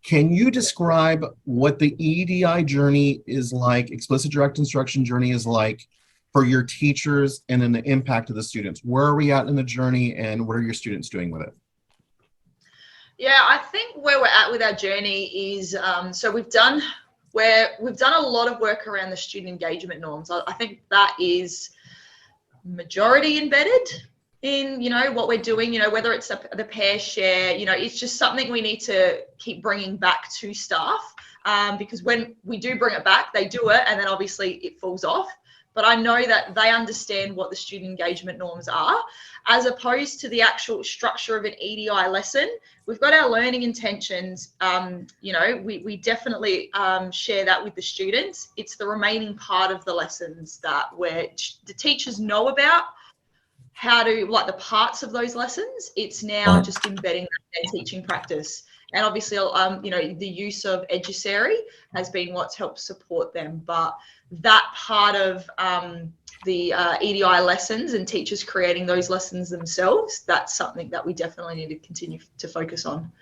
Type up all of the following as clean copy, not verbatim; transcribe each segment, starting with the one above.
Can you describe what the EDI journey is like, explicit direct instruction journey is like for your teachers and then the impact of the students? Where are we at in the journey and what are your students doing with it? Yeah, I think where we're at with our journey is, so we've done a lot of work around the student engagement norms. I think that is majority embedded in, what we're doing, whether it's the pair share, it's just something we need to keep bringing back to staff, because when we do bring it back, they do it and then obviously it falls off. But I know that they understand what the student engagement norms are, as opposed to the actual structure of an EDI lesson. We've got our learning intentions, we definitely share that with the students. It's the remaining part of the lessons that the teachers know about, how to, like the parts of those lessons. It's now just embedding that in their teaching practice. And obviously, the use of Edusary has been what's helped support them. But that part of the EDI lessons and teachers creating those lessons themselves, that's something that we definitely need to continue to focus on.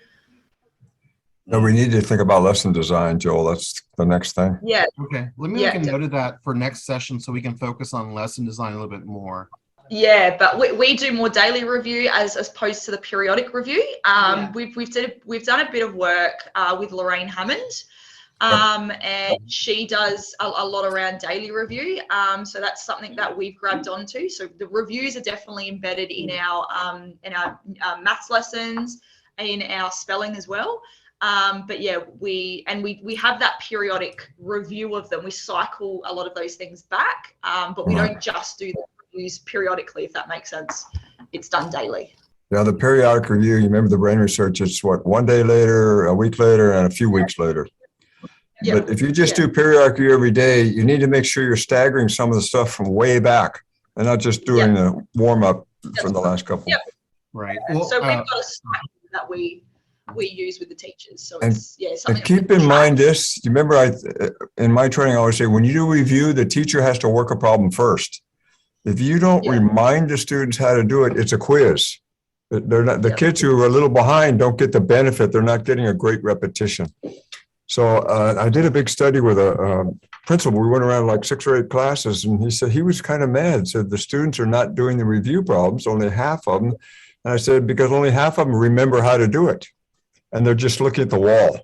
No, we need to think about lesson design, Joel. That's the next thing. Yeah. Okay. Let me make a note of that for next session so we can focus on lesson design a little bit more. Yeah, but we do more daily review as opposed to the periodic review. We've done a bit of work with Lorraine Hammond, and she does a lot around daily review. So that's something that we've grabbed onto. So the reviews are definitely embedded in our maths lessons, in our spelling as well. But yeah, we have that periodic review of them. We cycle a lot of those things back, but we don't just do the reviews periodically, if that makes sense. It's done daily. Yeah, the periodic review, you remember the brain research, it's what, 1 day later, a week later, and a few weeks later. Yeah. But if you just do periodic review every day, you need to make sure you're staggering some of the stuff from way back and not just doing the warm-up from the last couple. Right. Well, so we've got a cycle that we use with the teachers. So it's something. And keep in mind this, you remember in my training, I always say, when you do a review, the teacher has to work a problem first. If you don't remind the students how to do it, it's a quiz. They're not, the kids who are a little behind don't get the benefit. They're not getting a great repetition. So I did a big study with a principal. We went around like 6 or 8 classes, and he said he was kind of mad. Said the students are not doing the review problems, only half of them. And I said, because only half of them remember how to do it, and they're just looking at the wall.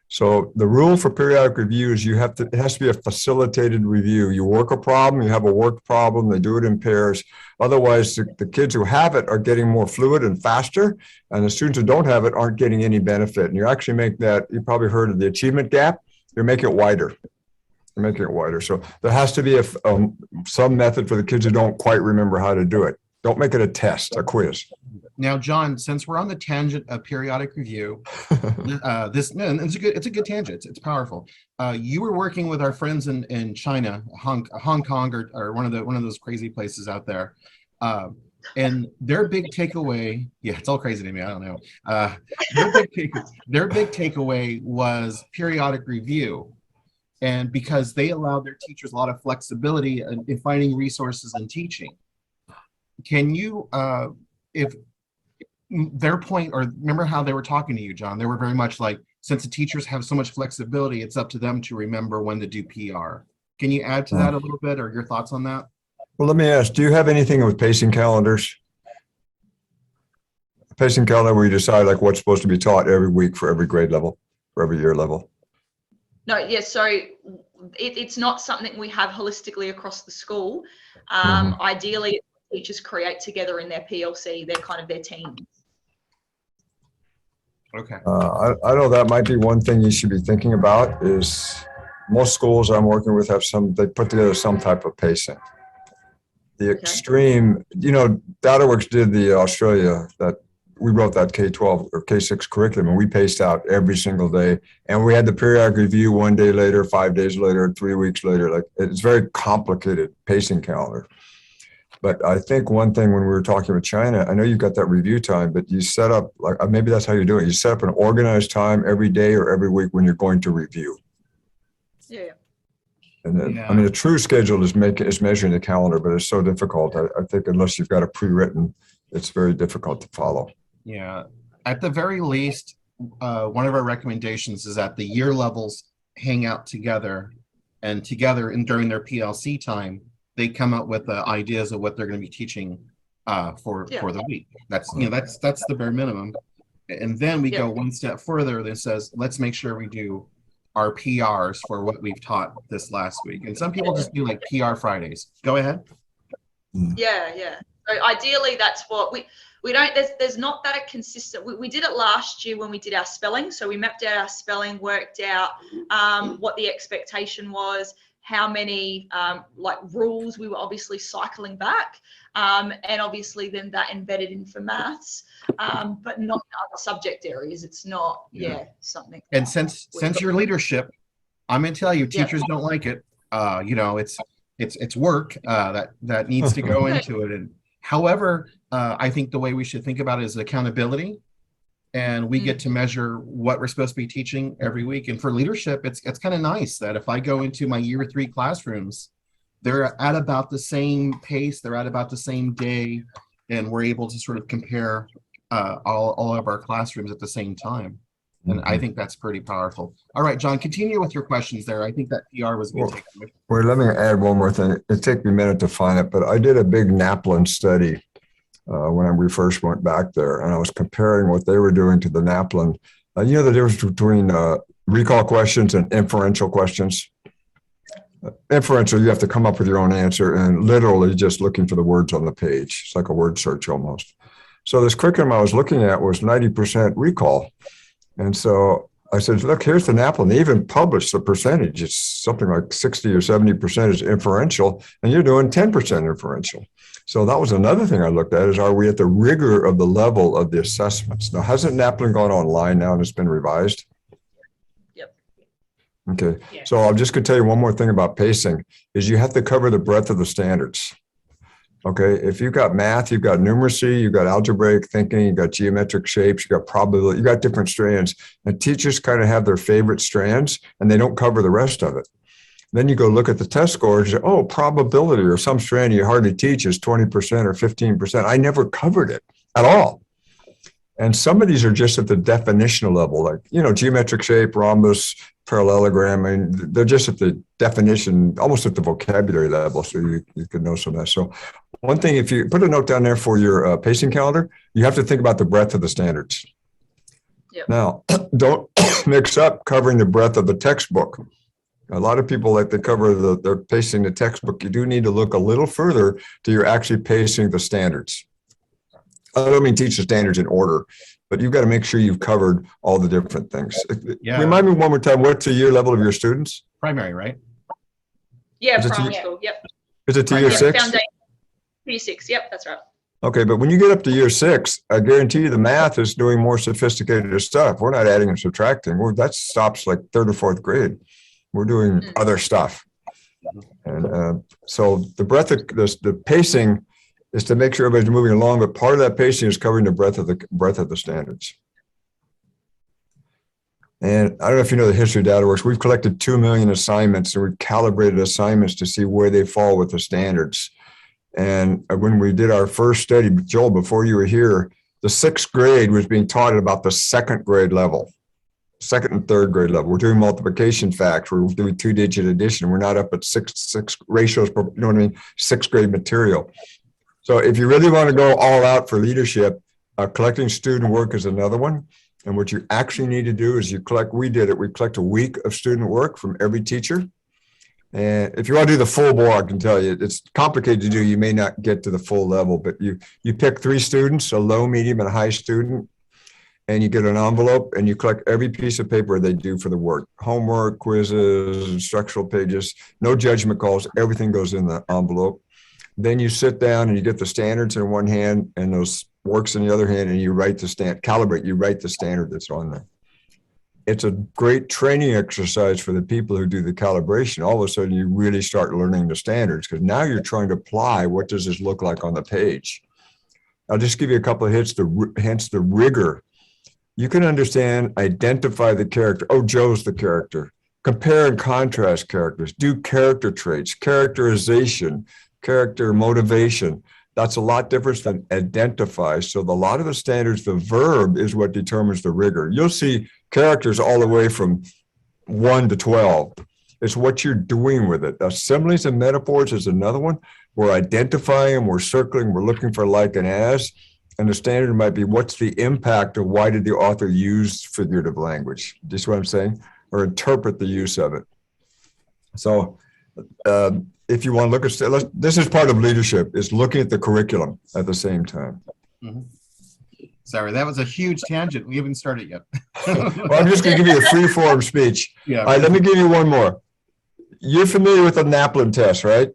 So the rule for periodic review is it has to be a facilitated review. You work a problem, you have a worked problem, they do it in pairs. Otherwise, the kids who have it are getting more fluid and faster, and the students who don't have it aren't getting any benefit. And you actually make that, you probably heard of the achievement gap, you're making it wider. You're making it wider. So there has to be some method for the kids who don't quite remember how to do it. Don't make it a test, a quiz. Now, John, since we're on the tangent of periodic review, it's a good tangent. It's powerful. You were working with our friends in China, Hong Kong, or one of those crazy places out there, and their big takeaway. Yeah, it's all crazy to me. I don't know. Their big takeaway was periodic review, and because they allowed their teachers a lot of flexibility in finding resources and teaching. Can you, if their point, or remember how they were talking to you, John, they were very much like, since the teachers have so much flexibility, it's up to them to remember when to do PR. Can you add to that a little bit, or your thoughts on that? Well, let me ask, do you have anything with pacing calendars? A pacing calendar where you decide like what's supposed to be taught every week for every grade level, for every year level? No, yes. So it's not something we have holistically across the school. Ideally, teachers create together in their PLC, they're kind of their teams. Okay. I know that might be one thing you should be thinking about is most schools I'm working with have they put together some type of pacing. The extreme, DataWORKS did the Australia, that we wrote that K-12 or K-6 curriculum, and we paced out every single day. And we had the periodic review 1 day later, 5 days later, 3 weeks later. Like, it's very complicated pacing calendar. But I think one thing when we were talking with China, I know you've got that review time, but you set up, like maybe that's how you do it. You set up an organized time every day or every week when you're going to review. Yeah. And then, I mean, a true schedule is measuring the calendar, but it's so difficult. I think unless you've got it pre-written, it's very difficult to follow. Yeah. At the very least, one of our recommendations is that the year levels hang out together, and together and during their PLC time, they come up with the ideas of what they're going to be teaching for the week. That's that's the bare minimum. And then we go one step further that says, let's make sure we do our PRs for what we've taught this last week. And some people just do like PR Fridays. Go ahead. Yeah. So ideally, that's what we don't. There's not that a consistent. We did it last year when we did our spelling. So we mapped out our spelling, worked out what the expectation was, how many like rules we were obviously cycling back, and obviously then that embedded in for maths, but not other subject areas. It's not something. And since your leadership, I'm going to tell you, teachers don't like it. It's work that needs to go into it. And however, I think the way we should think about it is accountability, and we get to measure what we're supposed to be teaching every week. And for leadership, it's kind of nice that if I go into my year 3 classrooms, they're at about the same pace, they're at about the same day, and we're able to sort of compare all of our classrooms at the same time. And I think that's pretty powerful. All right, John, continue with your questions there. I think that PR was a good takeaway. Well, let me add one more thing. It took me a minute to find it, but I did a big NAPLAN study when we first went back there, and I was comparing what they were doing to the NAPLAN. You know the difference between recall questions and inferential questions? Inferential, you have to come up with your own answer, and literally just looking for the words on the page. It's like a word search almost. So this curriculum I was looking at was 90% recall. And so I said, look, here's the NAPLAN. They even published the percentage. It's something like 60 or 70% is inferential, and you're doing 10% inferential. So that was another thing I looked at is, are we at the rigor of the level of the assessments? Now, hasn't NAPLAN gone online now and it's been revised? Yep. Okay. Yeah. So I'm just going to tell you one more thing about pacing is you have to cover the breadth of the standards. Okay, if you've got math, you've got numeracy, you've got algebraic thinking, you've got geometric shapes, you've got probability, you've got different strands. And teachers kind of have their favorite strands and they don't cover the rest of it. Then you go look at the test scores, you say, oh, probability or some strand you hardly teach is 20% or 15%. I never covered it at all. And some of these are just at the definitional level, like, geometric shape, rhombus, parallelogram. I mean, they're just at the definition, almost at the vocabulary level, so you could know some of that. So one thing, if you put a note down there for your pacing calendar, you have to think about the breadth of the standards. Yep. Now, don't mix up covering the breadth of the textbook. A lot of people like to cover they're pacing the textbook. You do need to look a little further to you're actually pacing the standards. I don't mean teach the standards in order, but you've got to make sure you've covered all the different things. Yeah. Remind me one more time, what's the year level of your students? Primary, right? Yeah, primary school, yep. Is it to year 6? Foundation. Year 6, yep, that's right. Okay, but when you get up to year 6, I guarantee you the math is doing more sophisticated stuff. We're not adding and subtracting. That stops like 3rd or 4th grade. We're doing other stuff. And so the breadth of the pacing is to make sure everybody's moving along, but part of that pacing is covering the breadth of the standards. And I don't know if you know the history of DataWORKS. We've collected 2 million assignments, and we've calibrated assignments to see where they fall with the standards. And when we did our first study, Joel, before you were here, the 6th grade was being taught at about the 2nd grade level, 2nd and 3rd grade level. We're doing multiplication facts. We're doing 2-digit addition. We're not up at six ratios, you know what I mean? 6th grade material. So if you really want to go all out for leadership, collecting student work is another one. And what you actually need to do is we collect a week of student work from every teacher. And if you want to do the full bore, I can tell you, it's complicated to do. You may not get to the full level, but you pick 3 students, a low, medium, and a high student, and you get an envelope and you collect every piece of paper they do for the work. Homework, quizzes, instructional pages, no judgment calls, everything goes in the envelope. Then you sit down and you get the standards in one hand and those works in the other hand, and you write you write the standard that's on there. It's a great training exercise for the people who do the calibration. All of a sudden, you really start learning the standards because now you're trying to apply what does this look like on the page. I'll just give you a couple of hence the rigor. You can understand, identify the character. Oh, Joe's the character. Compare and contrast characters. Do character traits, characterization, character motivation. That's a lot different than identify. So a lot of the standards, the verb is what determines the rigor. You'll see characters all the way from 1 to 12. It's what you're doing with it. Similes and metaphors is another one. We're identifying, we're circling, we're looking for like and as. And the standard might be, what's the impact of why did the author use figurative language? Do you see what I'm saying? Or interpret the use of it. So if you want to look at, this is part of leadership, is looking at the curriculum at the same time. Mm-hmm. Sorry, that was a huge tangent. We haven't started yet. Well, I'm just going to give you a free form speech. Yeah. All right, let me give you one more. You're familiar with the Naplin test, right?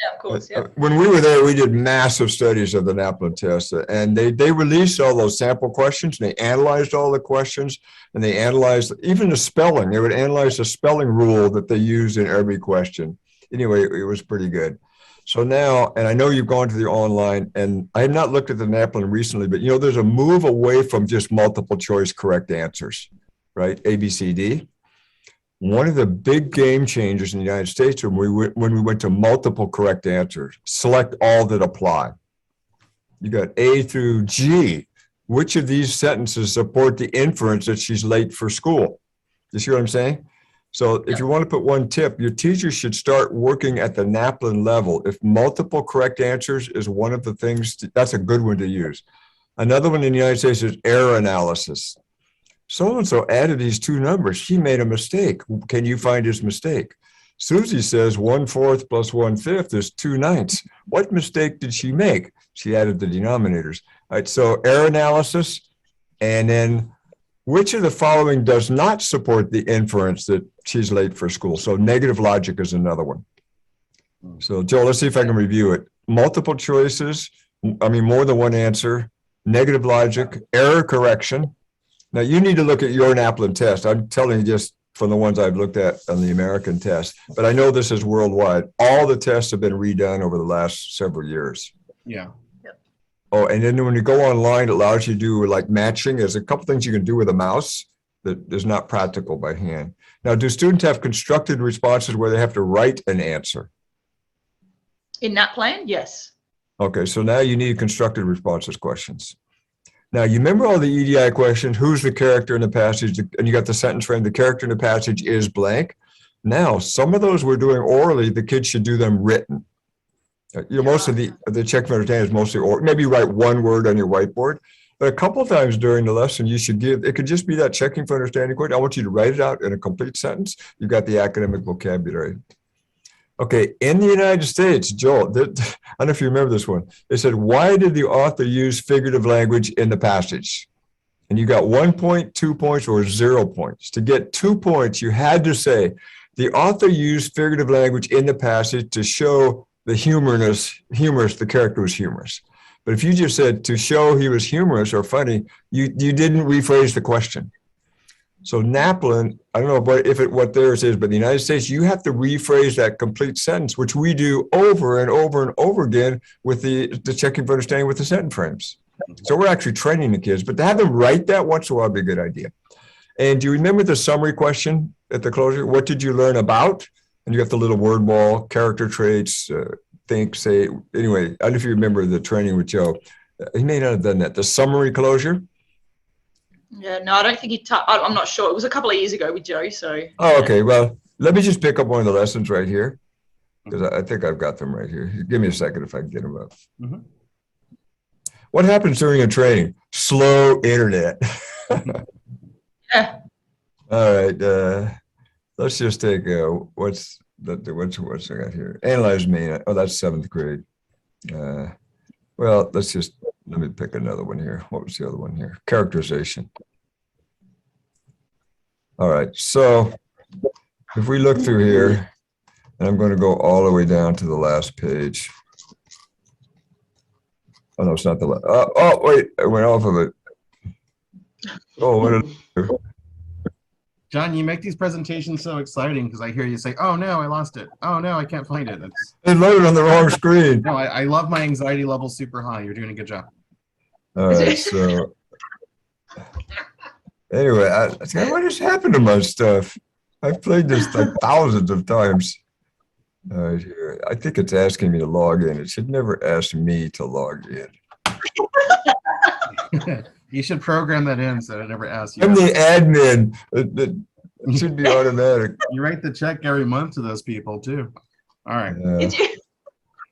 Yeah, of course. Yeah. When we were there, we did massive studies of the Naplin test, and they released all those sample questions, and they analyzed all the questions, and they analyzed even the spelling. They would analyze the spelling rule that they used in every question. Anyway, it was pretty good. So now, and I know you've gone to the online, and I have not looked at the Naplin recently, but there's a move away from just multiple choice correct answers, right? A, B, C, D. One of the big game changers in the United States when we went to multiple correct answers, select all that apply. You got A through G. Which of these sentences support the inference that she's late for school? You see what I'm saying? So if you want to put one tip, your teacher should start working at the Naplin level. If multiple correct answers is one of the things, that's a good one to use. Another one in the United States is error analysis. So-and-so added these two numbers. He made a mistake. Can you find his mistake? Susie says 1/4 plus 1/5 is 2/9. What mistake did she make? She added the denominators. All right, so error analysis, and then which of the following does not support the inference that she's late for school? So negative logic is another one. So Joe, let's see if I can review it. Multiple choices, more than one answer, negative logic, error correction. Now you need to look at your Naplin test. I'm telling you just from the ones I've looked at on the American test, but I know this is worldwide. All the tests have been redone over the last several years. Yeah. Oh, and then when you go online, it allows you to do like matching. There's a couple things you can do with a mouse that is not practical by hand. Now, do students have constructed responses where they have to write an answer? In that plan, yes. Okay, so now you need constructed responses questions. Now, you remember all the EDI questions, who's the character in the passage, and you got the sentence frame, the character in the passage is blank. Now, some of those we're doing orally, the kids should do them written. Most of the check for understanding is mostly, or maybe write one word on your whiteboard, but a couple of times during the lesson, you should give, it could just be that checking for understanding question. I want you to write it out in a complete sentence. You've got the academic vocabulary. Okay, in the United States, Joel, I don't know if you remember this one. They said, why did the author use figurative language in the passage? And you got 1 point, 2 points, or 0 points. To get 2 points, you had to say, the author used figurative language in the passage to show the humorous, the character was humorous. But if you just said to show he was humorous or funny, you didn't rephrase the question. So Naplin, I don't know what theirs is, but in the United States, you have to rephrase that complete sentence, which we do over and over and over again with the checking for understanding with the sentence frames. So we're actually training the kids, but to have them write that once in a while would be a good idea. And do you remember the summary question at the closure? What did you learn about? And you have the little word wall, character traits, think, say. Anyway, I don't know if you remember the training with Joe. He may not have done that. The summary closure. Yeah, no, I don't think I'm not sure. It was a couple of years ago with Joe, so. Oh, okay. Well, let me just pick up one of the lessons right here, because I think I've got them right here. Give me a second if I can get them up. Mm-hmm. What happens during a training? Slow internet. Yeah. All right. Let's just take what's I got here? Analyze mean. Oh, that's 7th grade. Well, let me pick another one here. What was the other one here? Characterization. All right. So if we look through here, and I'm going to go all the way down to the last page. Oh, no, it's not the last. Oh, wait, I went off of it. Oh, what did I do? John, you make these presentations so exciting because I hear you say, oh, no, I lost it. Oh, no, I can't find it. It loaded on the wrong screen. No, I love my anxiety level super high. You're doing a good job. All right, so anyway, what has happened to my stuff? I've played this like thousands of times. All right, here. I think it's asking me to log in. It should never ask me to log in. You should program that in so it never asks you. I'm the admin. It should be automatic. You write the check every month to those people too. All right.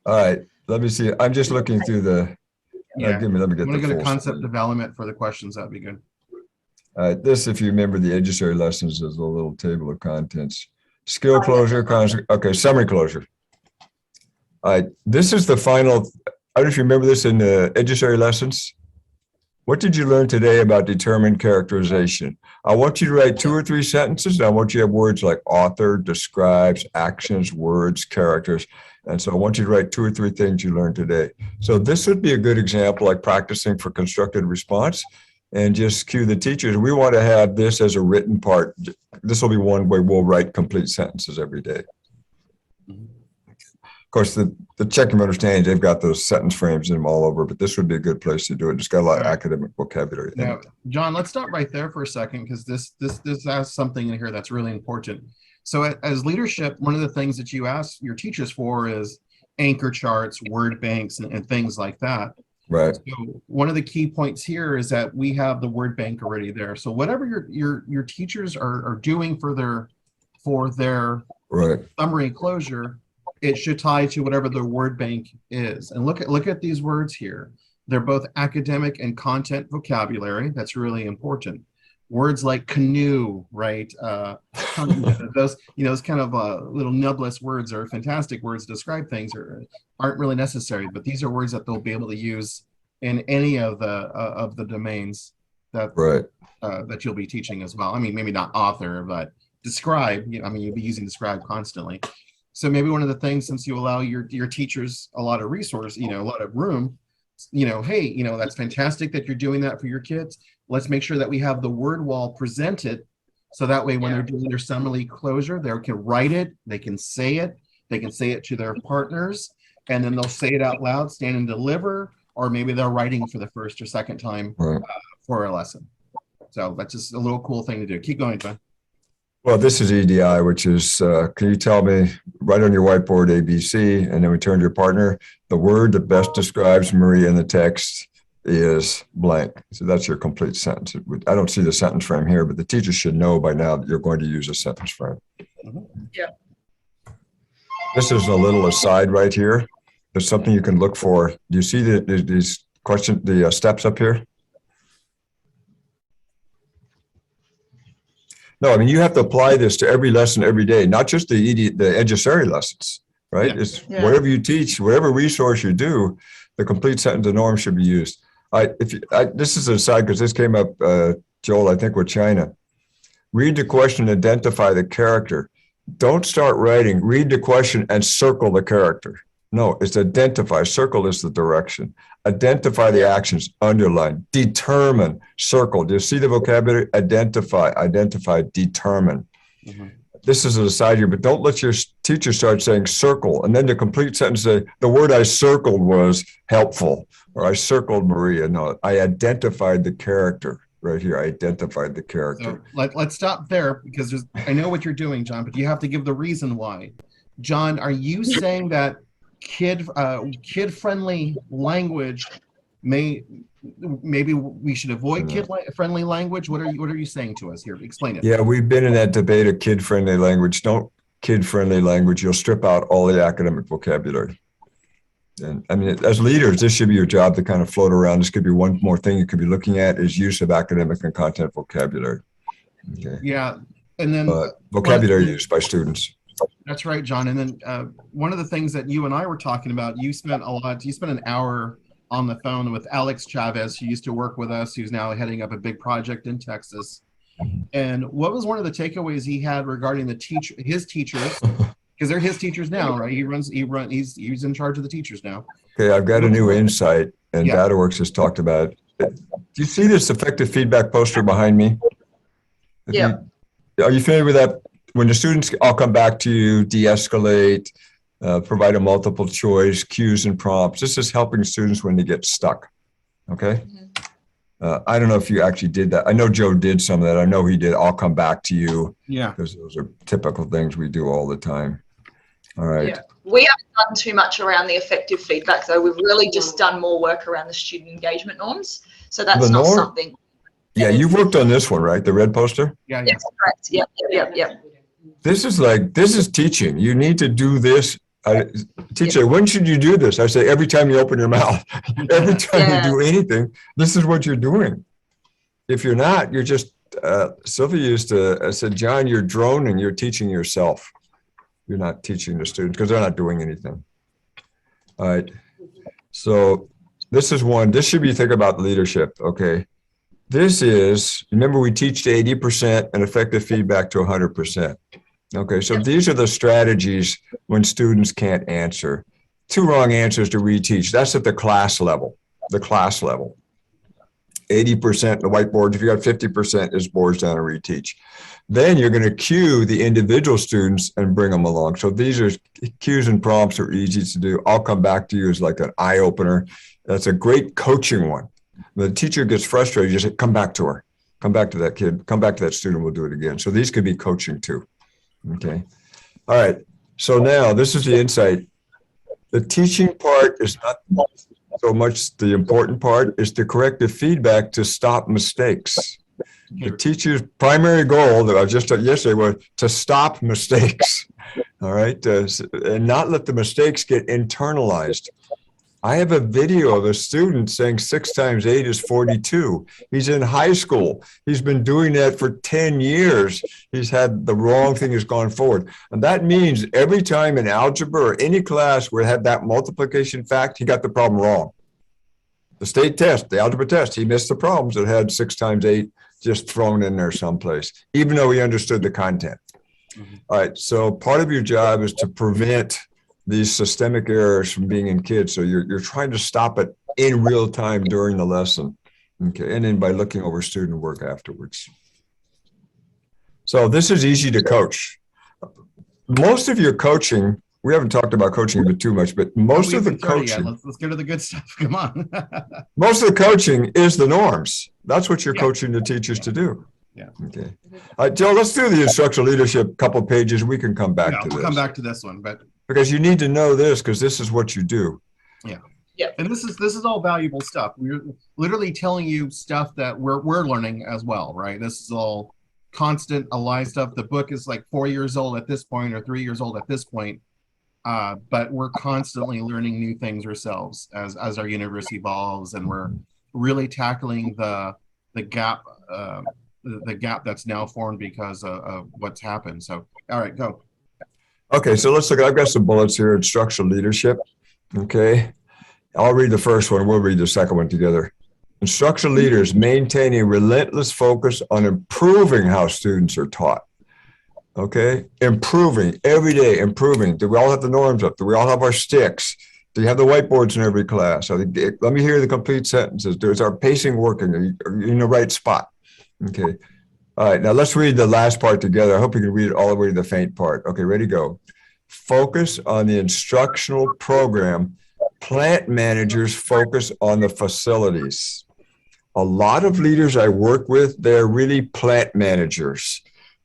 All right. Let me see. I'm just looking through the. Yeah. Let me get I'm gonna the go to full concept screen. development for the questions. That'd be good. All right. This, if you remember the educator lessons, is a little table of contents. Skill closure, okay, summary closure. All right. This is the final. I don't know if you remember this in the educator lessons. What did you learn today about determined characterization? I want you to write 2 or 3 sentences. And I want you to have words like author, describes, actions, words, characters. And so I want you to write 2 or 3 things you learned today. So this would be a good example, like practicing for constructed response, and just cue the teachers. We want to have this as a written part. This will be one way we'll write complete sentences every day. Of course, the check and understanding, they've got those sentence frames in them all over, but this would be a good place to do it. It's got a lot of academic vocabulary. Now, John, let's stop right there for a second, because this has something in here that's really important. So as leadership, one of the things that you ask your teachers for is anchor charts, word banks, and things like that. Right. So one of the key points here is that we have the word bank already there. So whatever your teachers are doing for their Right. summary closure, it should tie to whatever the word bank is. And look at these words here. They're both academic and content vocabulary. That's really important. Words like canoe, right? Those kind of little nubless words are fantastic words to describe things, aren't really necessary, but these are words that they'll be able to use in any of the domains that that you'll be teaching as well. I mean, maybe not author, but describe. I mean, you'll be using describe constantly. So maybe one of the things, since you allow your teachers a lot of resource, a lot of room, hey, that's fantastic that you're doing that for your kids. Let's make sure that we have the word wall presented, so that way when they're doing their summary closure, they can write it, they can say it to their partners, and then they'll say it out loud, stand and deliver, or maybe they're writing for the first or second time for a lesson. So that's just a little cool thing to do. Keep going, John. Well, this is EDI, which is, can you tell me, write on your whiteboard ABC, and then return to your partner, the word that best describes Maria in the text is blank. So that's your complete sentence. I don't see the sentence frame here, but the teacher should know by now that you're going to use a sentence frame. Yeah. This is a little aside right here. There's something you can look for. Do you see these questions, the steps up here? No, I mean, you have to apply this to every lesson every day, not just the adversary lessons, right? Yeah. It's whatever you teach, whatever resource you do, the complete sentence of norm should be used. This is an aside because this came up, Joel, I think with China. Read the question, identify the character. Don't start writing, read the question and circle the character. No, it's identify, circle is the direction. Identify the actions, underline, determine, circle. Do you see the vocabulary? Identify, determine. This is an aside here, but don't let your teacher start saying circle, and then the complete sentence say, the word I circled was helpful, or I circled Maria. No, I identified the character right here. I identified the character. So let's stop there, because I know what you're doing, John, but you have to give the reason why. John, are you saying that kid-friendly language maybe we should avoid kid-friendly language? What are you saying to us here? Explain it. Yeah, we've been in that debate of kid-friendly language. Don't kid-friendly language. You'll strip out all the academic vocabulary. And I mean, as leaders, this should be your job to kind of float around. This could be one more thing you could be looking at is use of academic and content vocabulary. Okay. Yeah, and then vocabulary used by students. That's right, John. And then one of the things that you and I were talking about, you spent an hour on the phone with Alex Chavez, who used to work with us, who's now heading up a big project in Texas. And what was one of the takeaways he had regarding his teachers? Because they're his teachers now, right? He's in charge of the teachers now. Okay, I've got a new insight, and DataWORKS has talked about it. Do you see this effective feedback poster behind me? Yeah. Are you familiar with that? When the students all come back to you, de-escalate, provide a multiple choice, cues and prompts. This is helping students when they get stuck, okay? I don't know if you actually did that. I know Joe did some of that. I know he did. I'll come back to you. Yeah. Because those are typical things we do all the time. All right. Yeah. We haven't done too much around the effective feedback, though. We've really just done more work around the student engagement norms. So that's The not norm, something. yeah, you've worked on this one, right? The red poster? Yeah, yeah. Yes, correct. Yep. This is teaching. You need to do this. Teacher, when should you do this? I say, every time you open your mouth, every time you do anything, this is what you're doing. If you're not, you're just, Sylvia used to, I said, John, you're droning, you're teaching yourself. You're not teaching the students because they're not doing anything. All right. So this is one, this should be think about leadership. Okay. This is, remember we teach to 80% and effective feedback to 100%. Okay. So these are the strategies when students can't answer. 2 wrong answers to reteach. That's at the class level, 80% the whiteboard. If you got 50% is boards down and reteach. Then you're going to cue the individual students and bring them along. So these are cues and prompts are easy to do. I'll come back to you as like an eye opener. That's a great coaching one. The teacher gets frustrated, you say, come back to her, come back to that kid, come back to that student, we'll do it again. So these could be coaching too. Okay. All right. So now this is the insight. The teaching part is not so much the important part, is to correct the feedback to stop mistakes. The teacher's primary goal that I just said yesterday was to stop mistakes, all right, and not let the mistakes get internalized. I have a video of a student saying 6 times 8 is 42. He's in high school. He's been doing that for 10 years. He's had the wrong thing has gone forward. And that means every time in algebra or any class where it had that multiplication fact, he got the problem wrong. The state test, the algebra test, he missed the problems that had 6 times 8 just thrown in there someplace, even though he understood the content. All right, so part of your job is to prevent these systemic errors from being in kids. So you're trying to stop it in real time during the lesson. Okay, and then by looking over student work afterwards. So this is easy to coach. Most of your coaching, we haven't talked about coaching a bit too much, but most of the coaching, let's get to the good stuff. Come on. most of the coaching is the norms. That's what you're coaching the teachers to do. Yeah. Okay. Joe, let's do the instructional leadership couple pages. We can come back to this. We'll come back to this one, but because you need to know this because this is what you do. Yeah. And this is all valuable stuff. We're literally telling you stuff that we're learning as well, right? This is all constant alive stuff. The book is like 4 years old at this point or 3 years old at this point. But we're constantly learning new things ourselves as our universe evolves, and we're really tackling the gap that's now formed because of what's happened. So, all right, go. Okay, so let's look. I've got some bullets here. Instructional leadership. Okay, I'll read the first one. We'll read the second one together. Instructional leaders maintain a relentless focus on improving how students are taught. Okay, improving every day, improving. Do we all have the norms up? Do we all have our sticks? Do you have the whiteboards in every class? Let me hear the complete sentences. Is our pacing working? Are you in the right spot? Okay. All right, now let's read the last part together. I hope you can read it all the way to the faint part. Okay, ready, go. Focus on the instructional program. Plant managers focus on the facilities. A lot of leaders I work with, they're really plant managers.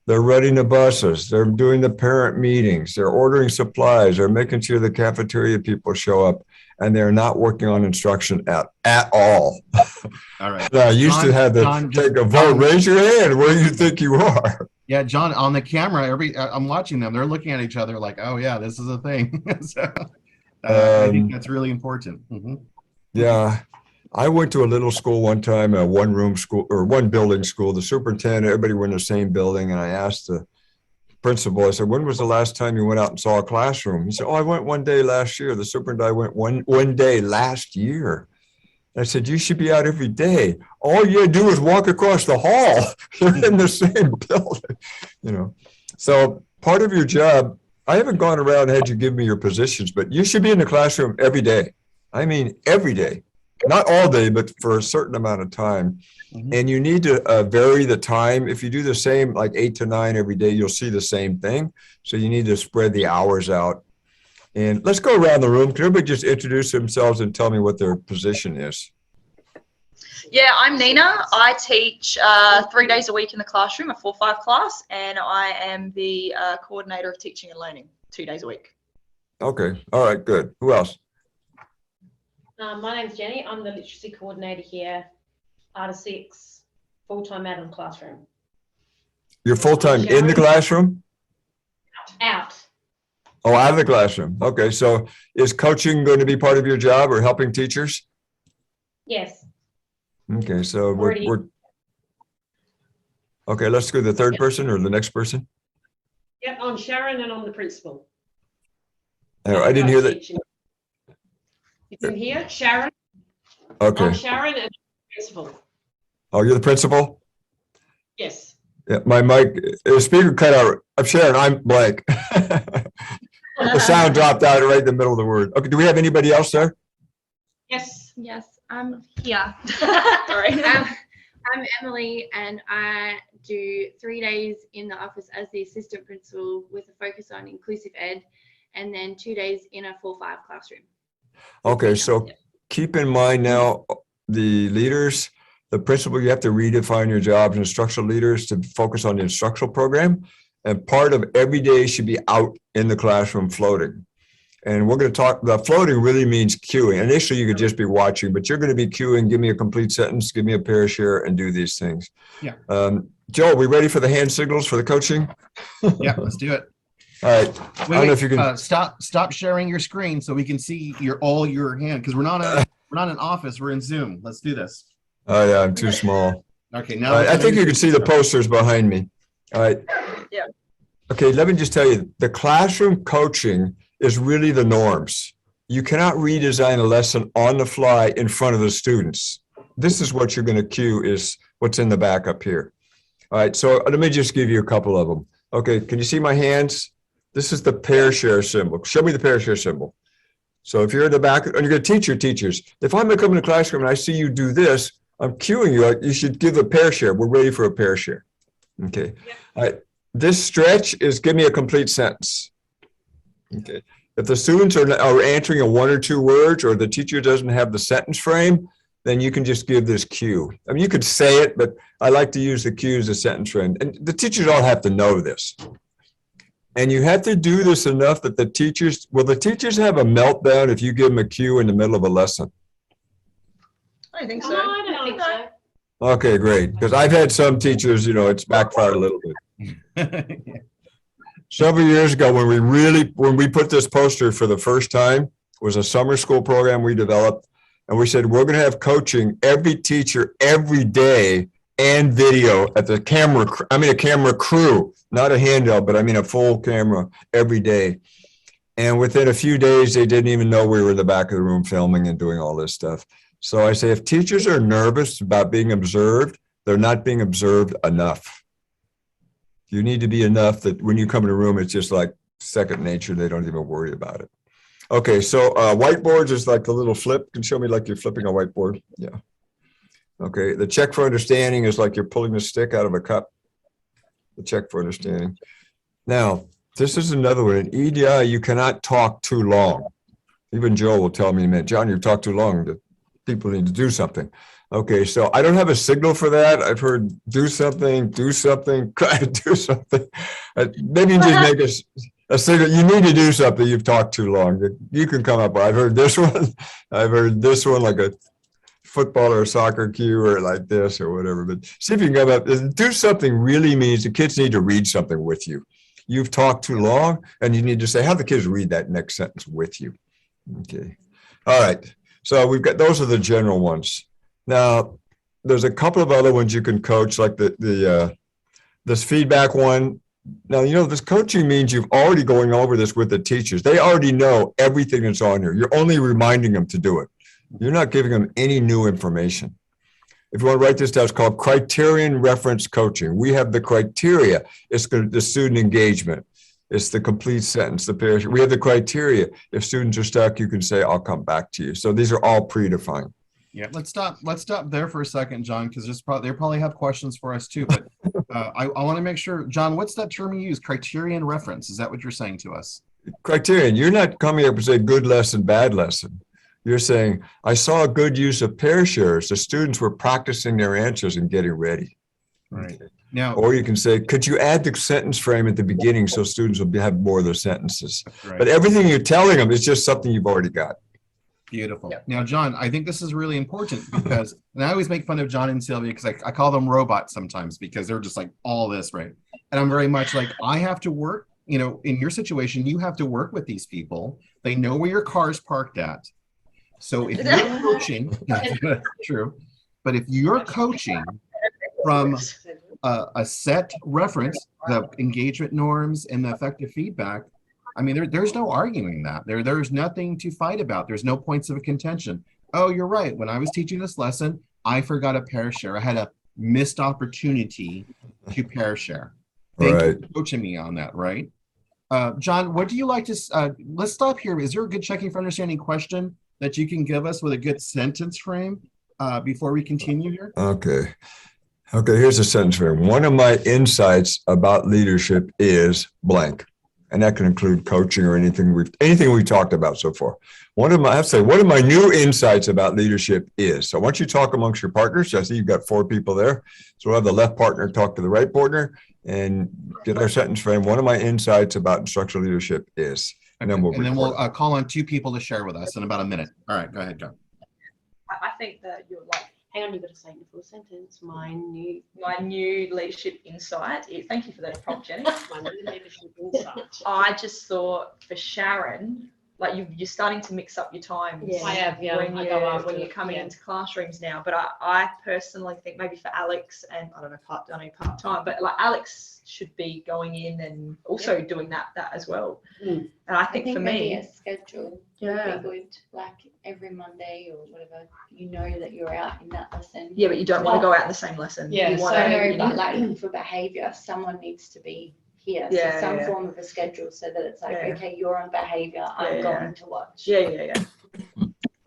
They're running the buses. They're doing the parent meetings. They're ordering supplies. They're making sure the cafeteria people show up, and they're not working on instruction at all. All right. Now, I used to have to take a vote. Raise your hand. Where do you think you are? Yeah, John, on the camera, I'm watching them. They're looking at each other like, oh, yeah, this is a thing. So, I think that's really important. Mm-hmm. Yeah. I went to a little school one time, a one-room school or one building school. The superintendent, everybody were in the same building. And I asked the principal, I said, when was the last time you went out and saw a classroom? He said, oh, I went one day last year. The superintendent went one day last year. I said, you should be out every day. All you do is walk across the hall. You're in the same building, you know. So part of your job, I haven't gone around and had you give me your positions, but you should be in the classroom every day. I mean, every day. Not all day, but for a certain amount of time. Mm-hmm. And you need to vary the time. If you do the same, like 8 to 9 every day, you'll see the same thing. So you need to spread the hours out. And let's go around the room. Can everybody just introduce themselves and tell me what their position is? Yeah, I'm Nina. I teach 3 days a week in the classroom, a 4-5 class, and I am the coordinator of teaching and learning 2 days a week. Okay. All right, good. Who else? My name's Jenny. I'm the literacy coordinator here, out of 6, full-time out of the classroom. You're full-time in the classroom? Out. Oh, out of the classroom. Okay. So is coaching going to be part of your job or helping teachers? Yes. Okay. So Already. we're okay. Let's go to the third person or the next person. Yep, I'm Sharon and I'm the principal. Oh, I didn't hear that. You didn't hear? Sharon? Okay. I'm Sharon and I'm the principal. Oh, you're the principal? Yes. Yeah, my mic, the speaker cut out. I'm Sharon, I'm blank. The sound dropped out right in the middle of the word. Okay, do we have anybody else there? Yes. Yes, I'm here. Sorry. I'm Emily, and I do 3 days in the office as the assistant principal with a focus on inclusive ed, and then 2 days in a 4-5 classroom. Okay, so keep in mind now, the leaders, the principal, you have to redefine your jobs, instructional leaders, to focus on the instructional program. And part of every day should be out in the classroom floating. And we're going to talk, the floating really means cueing. Initially, you could just be watching, but you're going to be cueing, give me a complete sentence, give me a pair share, and do these things. Yeah. Joe, are we ready for the hand signals for the coaching? Yeah, let's do it. All right. I don't know if you can stop sharing your screen so we can see all your hand, because we're not in office, we're in Zoom. Let's do this. Oh yeah, I'm too small. Okay, now I think you can see the posters behind me. All right. Yeah. Okay, let me just tell you, the classroom coaching is really the norms. You cannot redesign a lesson on the fly in front of the students. This is what you're going to cue, is what's in the back up here. All right, so let me just give you a couple of them. Okay, can you see my hands? This is the pair share symbol. Show me the pair share symbol. So if you're in the back, and you're going to teach your teachers, if I'm going to come in the classroom and I see you do this, I'm cueing you, like, you should give a pair share. We're ready for a pair share. Okay. Yep. All right. This stretch is give me a complete sentence. Okay. If the students are answering in 1 or 2 words, or the teacher doesn't have the sentence frame, then you can just give this cue. I mean, you could say it, but I like to use the cue as a sentence frame. And the teachers all have to know this. And you have to do this enough that the teachers have a meltdown if you give them a cue in the middle of a lesson? I don't think No, so. I don't think so. Okay, great. Because I've had some teachers, it's backfired a little bit. Several years ago, when we put this poster for the first time, it was a summer school program we developed. And we said, we're going to have coaching every teacher every day and video at the camera. I mean, a camera crew, not a handheld, but I mean a full camera every day. And within a few days, they didn't even know we were in the back of the room filming and doing all this stuff. So I say, if teachers are nervous about being observed, they're not being observed enough. You need to be enough that when you come in a room, it's just like second nature. They don't even worry about it. Okay, so whiteboards is like the little flip. Can you show me like you're flipping a whiteboard? Yeah. Okay, the check for understanding is like you're pulling the stick out of a cup. The check for understanding. Now, this is another one. In EDI, you cannot talk too long. Even Joe will tell me in a minute, John, you talk too long. People need to do something. Okay, so I don't have a signal for that. I've heard do something, try to do something. Maybe you just make a signal. You need to do something. You've talked too long. You can come up. I've heard this one. I've heard this one, like a football or a soccer cue or like this or whatever. But see if you can come up. Do something really means the kids need to read something with you. You've talked too long, and you need to say, have the kids read that next sentence with you. Okay. All right. So we've got, those are the general ones. Now, there's a couple of other ones you can coach, like this feedback one. Now, this coaching means you've already going over this with the teachers. They already know everything that's on here. You're only reminding them to do it. You're not giving them any new information. If you want to write this down, it's called criterion reference coaching. We have the criteria. It's the student engagement. It's the complete sentence, the parachute. We have the criteria. If students are stuck, you can say, I'll come back to you. So these are all predefined. Yeah, let's stop there for a second, John, because they probably have questions for us too. But I want to make sure, John, what's that term you use? Criterion reference. Is that what you're saying to us? Criterion. You're not coming up and say good lesson, bad lesson. You're saying, I saw a good use of pair shares. The students were practicing their answers and getting ready. Right. Now, Or you can say, could you add the sentence frame at the beginning so students will have more of their sentences? right. But everything you're telling them is just something you've already got. Beautiful. Yep. Now, John, I think this is really important because, and I always make fun of John and Sylvia because I call them robots sometimes because they're just like all this, right? And I'm very much like, I have to work, you know, in your situation, you have to work with these people. They know where your car's parked at. So if you're coaching, that's true, but if you're coaching from a set reference, the engagement norms and the effective feedback, I mean, there's no arguing that. There's nothing to fight about. There's no points of contention. Oh, you're right. When I was teaching this lesson, I forgot a pair share. I had a missed opportunity to pair share. Thank you for coaching me on that, right? John, what do you like to, let's stop here. Is there a good checking for understanding question that you can give us with a good sentence frame before we continue here? Okay. Okay, here's a sentence frame. One of my insights about leadership is blank. And that can include coaching or anything we've talked about so far. One of my new insights about leadership is, so once you talk amongst your partners, I see you've got 4 people there. So we'll have the left partner talk to the right partner and get our sentence frame. One of my insights about instructional leadership is, and then we'll call on 2 people to share with us in about a minute. All right, go ahead, John. I think that you're like, Hang on, you've got to say the full sentence. My new leadership insight is, thank you for that prompt, Jenny. my new leadership insight. I just thought for Sharon, like you're starting to mix up your times. Yeah. I have, yeah. When I go after you're it, coming yeah. into classrooms now. But I personally think maybe for Alex and I don't know part-time, but like Alex should be going in and also doing that as well. Mm. And I think for maybe me, a schedule yeah. would be good, like every Monday or whatever. You know that you're out in that lesson. Yeah, but you don't want to go out in the same lesson. Yeah, you want So to, no, but like for behaviour, someone needs to be here. Yeah, So some yeah. form of a schedule so that it's like, Yeah. okay, you're on behaviour, I'm Yeah. going to watch. Yeah.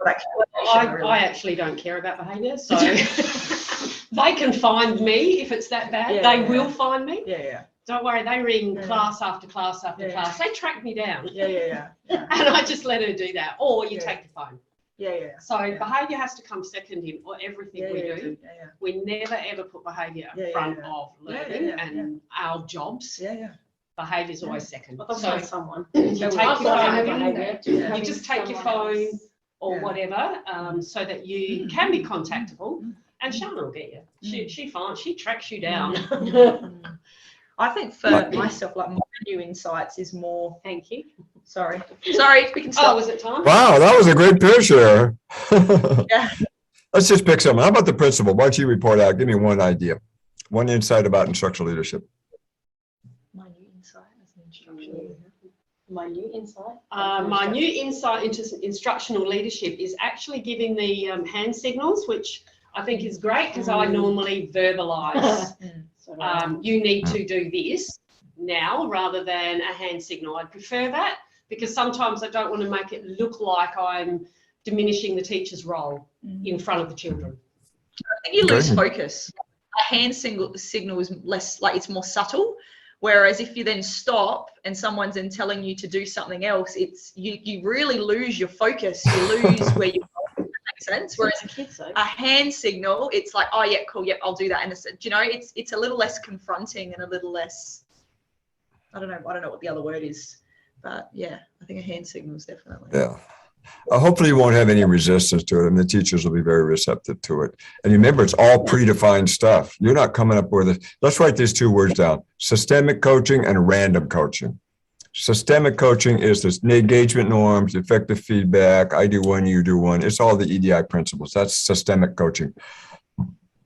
Like, I actually don't care about behaviour, so they can find me if it's that bad. Yeah, They yeah. will find me. Yeah. Don't worry, they ring Yeah. class after class after Yeah. class. They track me down. Yeah. And I just let her do that. Or you Yeah. take the phone. Yeah. So Yeah. behaviour has to come second in everything we do. Yeah. We never ever put behaviour Yeah, in front yeah. of learning Yeah. and our jobs. Yeah. Behaviour is always second. But So someone. you take your I've got phone, behaviour, Yeah. you just take your phone or whatever, so that you can be contactable. And Shana will get you. She tracks you down. I think for myself, like my new insights is more. Thank you. Sorry, we can Oh, stop. was it time? Wow, that was a great pair share. Yeah. Let's just pick someone. How about the principal? Why don't you report out? Give me one idea, one insight about instructional leadership. My new insight as an instructional. My new insight. My new insight into instructional leadership is actually giving the hand signals, which I think is great because I normally verbalise. You need to do this now rather than a hand signal. I'd prefer that because sometimes I don't want to make it look like I'm diminishing the teacher's role in front of the children. I think you lose focus. A hand signal is less, like it's more subtle. Whereas if you then stop and someone's then telling you to do something else, it's you really lose your focus. You lose where you're going. That makes sense. Whereas a hand signal, it's like, oh yeah, cool, yep, I'll do that. And it's a little less confronting and a little less. I don't know what the other word is, but yeah, I think a hand signal is definitely. Yeah. Hopefully you won't have any resistance to it and the teachers will be very receptive to it. And remember, it's all predefined stuff. You're not coming up with it. Let's write these 2 words down: systemic coaching and random coaching. Systemic coaching is the engagement norms, effective feedback. I do one, you do one. It's all the EDI principles. That's systemic coaching.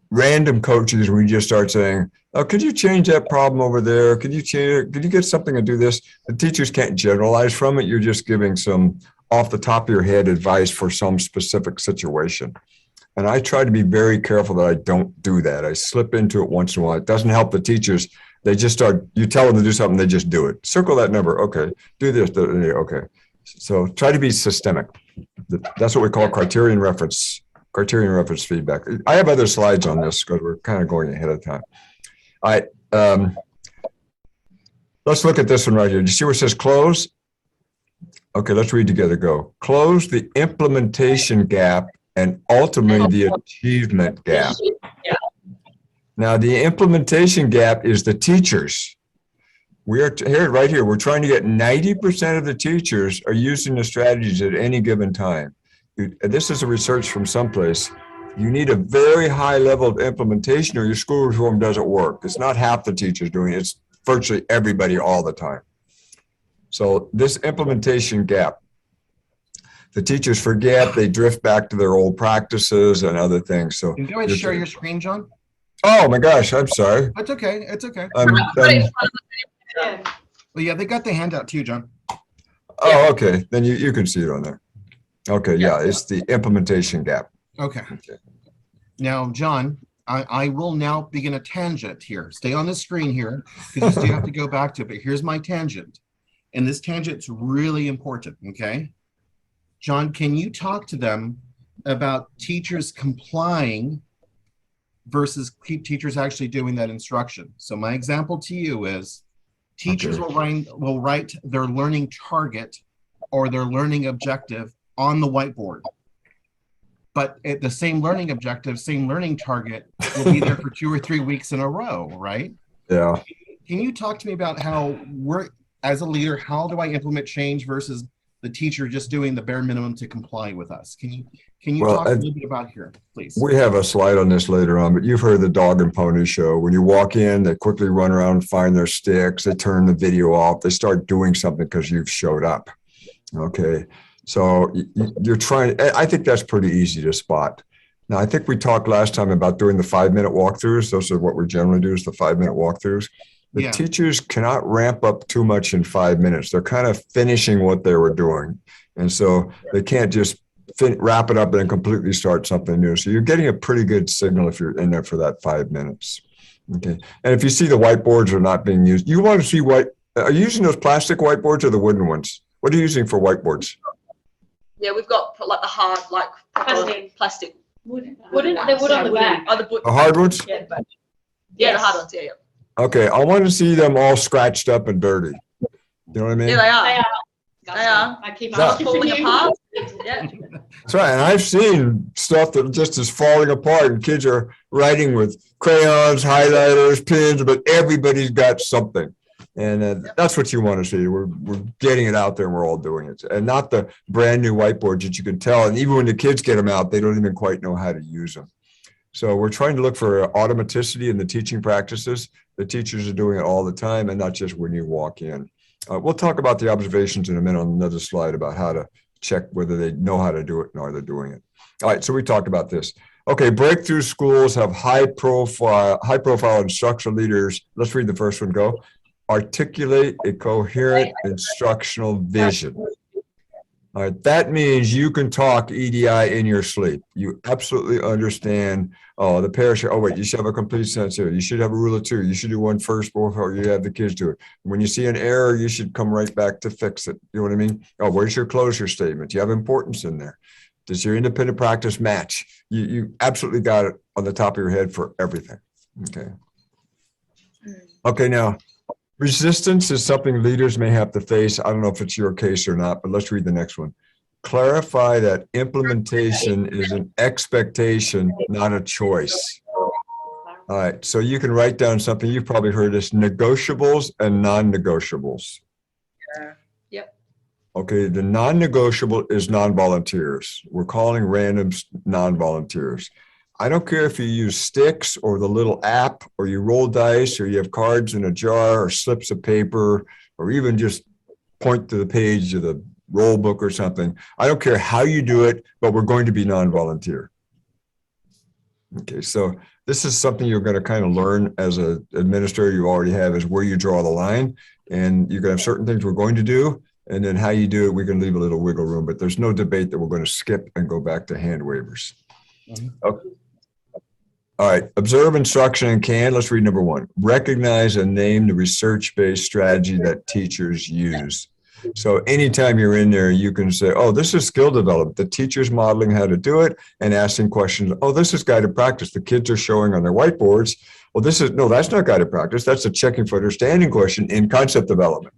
Random coaching is when you just start saying, oh, could you change that problem over there? Could you get something to do this? The teachers can't generalize from it. You're just giving some off the top of your head advice for some specific situation. And I try to be very careful that I don't do that. I slip into it once in a while. It doesn't help the teachers. They just start, you tell them to do something, they just do it. Circle that number. Okay. Do this. Okay. So try to be systemic. That's what we call criterion reference feedback. I have other slides on this because we're kind of going ahead of time. All right. Let's look at this one right here. Do you see where it says close? Okay, let's read together. Go. Close the implementation gap and ultimately the achievement gap. Now, the implementation gap is the teachers. We are here, right here. We're trying to get 90% of the teachers are using the strategies at any given time. This is a research from someplace. You need a very high level of implementation or your school reform doesn't work. It's not half the teachers doing it. It's virtually everybody all the time. So this implementation gap, the teachers forget, they drift back to their old practices and other things. So Can you go ahead and share your screen, John? oh my gosh, I'm sorry. That's okay. It's okay. Yeah. Well, yeah, they got the handout too, John. Oh, okay. Then you can see it on there. Okay, yeah, it's the implementation gap. Okay. Okay. Now, John, I will now begin a tangent here. Stay on the screen here because you still have to go back to it. But here's my tangent. And this tangent's really important, okay? John, can you talk to them about teachers complying versus teachers actually doing that instruction? So my example to you is teachers will write their learning target or their learning objective on the whiteboard. But at the same learning objective, same learning target will be there for 2 or 3 weeks in a row, right? Yeah. Can you talk to me about how we're, as a leader, how do I implement change versus the teacher just doing the bare minimum to comply with us? Can you talk a little bit about here, please? We have a slide on this later on, but you've heard the dog and pony show. When you walk in, they quickly run around and find their sticks. They turn the video off. They start doing something because you've showed up. Okay. So you're trying, I think that's pretty easy to spot. Now, I think we talked last time about doing the 5-minute walkthroughs. Those are what we generally do, is the 5-minute walkthroughs. The teachers cannot ramp up too much in 5 minutes. They're kind of finishing what they were doing. And so they can't just wrap it up and then completely start something new. So you're getting a pretty good signal if you're in there for that 5 minutes. Okay. And if you see the whiteboards are not being used, you want to see are you using those plastic whiteboards or the wooden ones? What are you using for whiteboards? Yeah, we've got like the hard, like plastic. They're wood on the back. Oh, The hard ones? Yeah, the hard ones. Yeah, yeah. Okay. I want to see them all scratched up and dirty. You know what I mean? Yeah, they are. They are. They are. I keep Yeah. asking for Falling you. apart. Yeah. That's right. And I've seen stuff that just is falling apart and kids are writing with crayons, highlighters, pens, but everybody's got something. And that's what you want to see. We're getting it out there and we're all doing it. And not the brand new whiteboards that you can tell. And even when the kids get them out, they don't even quite know how to use them. So we're trying to look for automaticity in the teaching practices. The teachers are doing it all the time and not just when you walk in. We'll talk about the observations in a minute on another slide about how to check whether they know how to do it and are they doing it. All right, so we talked about this. Okay, breakthrough schools have high profile instructional leaders. Let's read the first one, go. Articulate a coherent instructional vision. All right, that means you can talk EDI in your sleep. You absolutely understand, the parish, oh wait, you should have a complete sentence here. You should have a rule of two. You should do one first before you have the kids do it. When you see an error, you should come right back to fix it. You know what I mean? Oh, where's your closure statement? You have importance in there. Does your independent practice match? You absolutely got it on the top of your head for everything. Okay. Okay, now, resistance is something leaders may have to face. I don't know if it's your case or not, but let's read the next one. Clarify that implementation is an expectation, not a choice. All right, so you can write down something, you've probably heard this, negotiables and non-negotiables. Yep. Okay, the non-negotiable is non-volunteers. We're calling randoms non-volunteers. I don't care if you use sticks or the little app or you roll dice or you have cards in a jar or slips of paper or even just point to the page of the roll book or something. I don't care how you do it, but we're going to be non-volunteer. Okay, so this is something you're going to kind of learn as an administrator. You already have is where you draw the line, and you're going to have certain things we're going to do, and then how you do it, we can leave a little wiggle room, but there's no debate that we're going to skip and go back to hand waivers. Okay. All right, observe instruction and can. Let's read number one. Recognize and name the research-based strategy that teachers use. So anytime you're in there, you can say, oh, this is skill development. The teacher's modeling how to do it and asking questions. Oh, this is guided practice. The kids are showing on their whiteboards. Well, no, that's not guided practice. That's a checking for understanding question in concept development.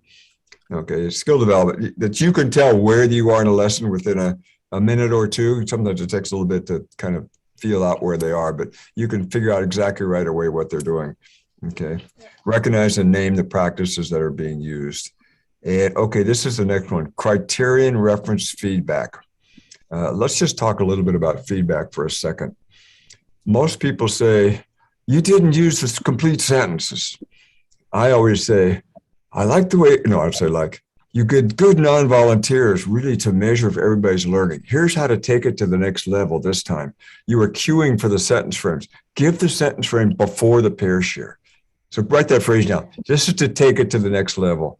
Okay, skill development that you can tell where you are in a lesson within a minute or two. Sometimes it takes a little bit to kind of feel out where they are, but you can figure out exactly right away what they're doing. Okay. Recognize and name the practices that are being used. And okay, this is the next one, criterion reference feedback. Let's just talk a little bit about feedback for a second. Most people say, you didn't use the complete sentences. I always say, I like the way, no, I'd say like, you get good non-volunteers really to measure if everybody's learning. Here's how to take it to the next level this time. You are queuing for the sentence frames. Give the sentence frame before the pair share. So write that phrase down. This is to take it to the next level.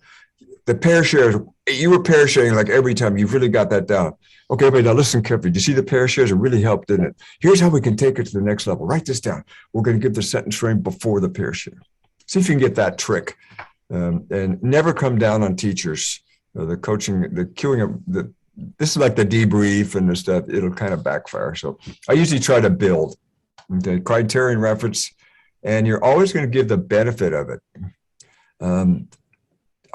The pair shares, you were pair sharing like every time. You've really got that down. Okay, everybody, now listen carefully. Do you see the pair shares? It really helped, didn't it? Here's how we can take it to the next level. Write this down. We're going to give the sentence frame before the pair share. See if you can get that trick. And never come down on teachers. The coaching, the queuing, this is like the debrief and the stuff. It'll kind of backfire. So I usually try to build the criterion reference, and you're always going to give the benefit of it.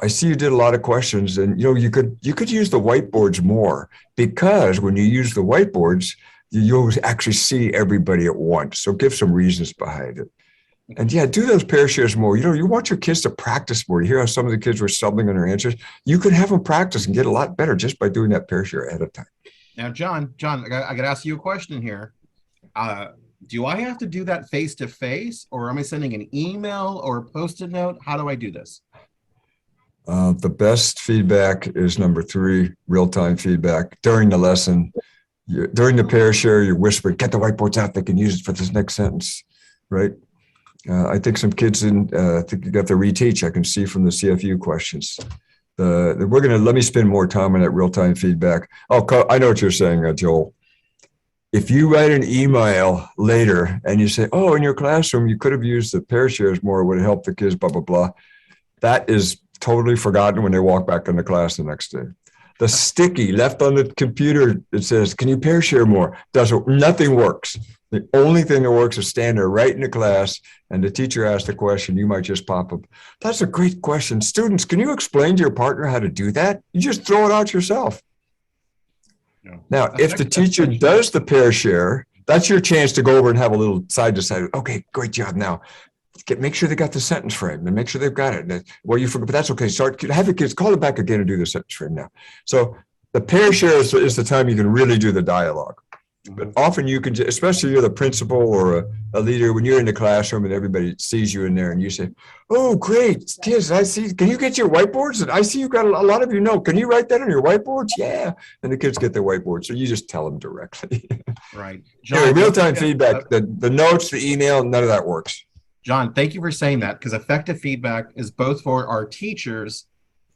I see you did a lot of questions, and you could use the whiteboards more, because when you use the whiteboards, you'll actually see everybody at once. So give some reasons behind it. And yeah, do those pair shares more. You want your kids to practice more. You hear how some of the kids were stumbling on their answers. You could have them practice and get a lot better just by doing that pair share ahead of time. Now, John, I got to ask you a question here. Do I have to do that face-to-face, or am I sending an email or a Post-it note? How do I do this? The best feedback is number 3, real-time feedback during the lesson. During the pair share, you're whispering, get the whiteboards out. They can use it for this next sentence, right? I think some kids I think you got to reteach. I can see from the CFU questions. We're going to let me spend more time on that real-time feedback. Oh, I know what you're saying, Joel. If you write an email later and you say, oh, in your classroom, you could have used the pair shares more, it would have helped the kids, blah, blah, blah. That is totally forgotten when they walk back into class the next day. The sticky left on the computer, it says, can you pair share more? Nothing works. The only thing that works is stand there right in the class and the teacher asks a question, you might just pop up. That's a great question. Students, can you explain to your partner how to do that? You just throw it out yourself. No. Now, if the teacher does the pair share, that's your chance to go over and have a little side to side. Okay, great job. Now, make sure they got the sentence frame and make sure they've got it. Well, you forget, but that's okay. Have the kids call it back again and do the sentence frame now. So the pair share is the time you can really do the dialogue. But often you can, especially if you're the principal or a leader, when you're in the classroom and everybody sees you in there and you say, oh, great, kids, I see, can you get your whiteboards? And I see you got a lot of you know, can you write that on your whiteboards? Yeah. And the kids get their whiteboards. So you just tell them directly. Right. John, anyway, real-time feedback, the notes, the email, none of that works. John, thank you for saying that, because effective feedback is both for our teachers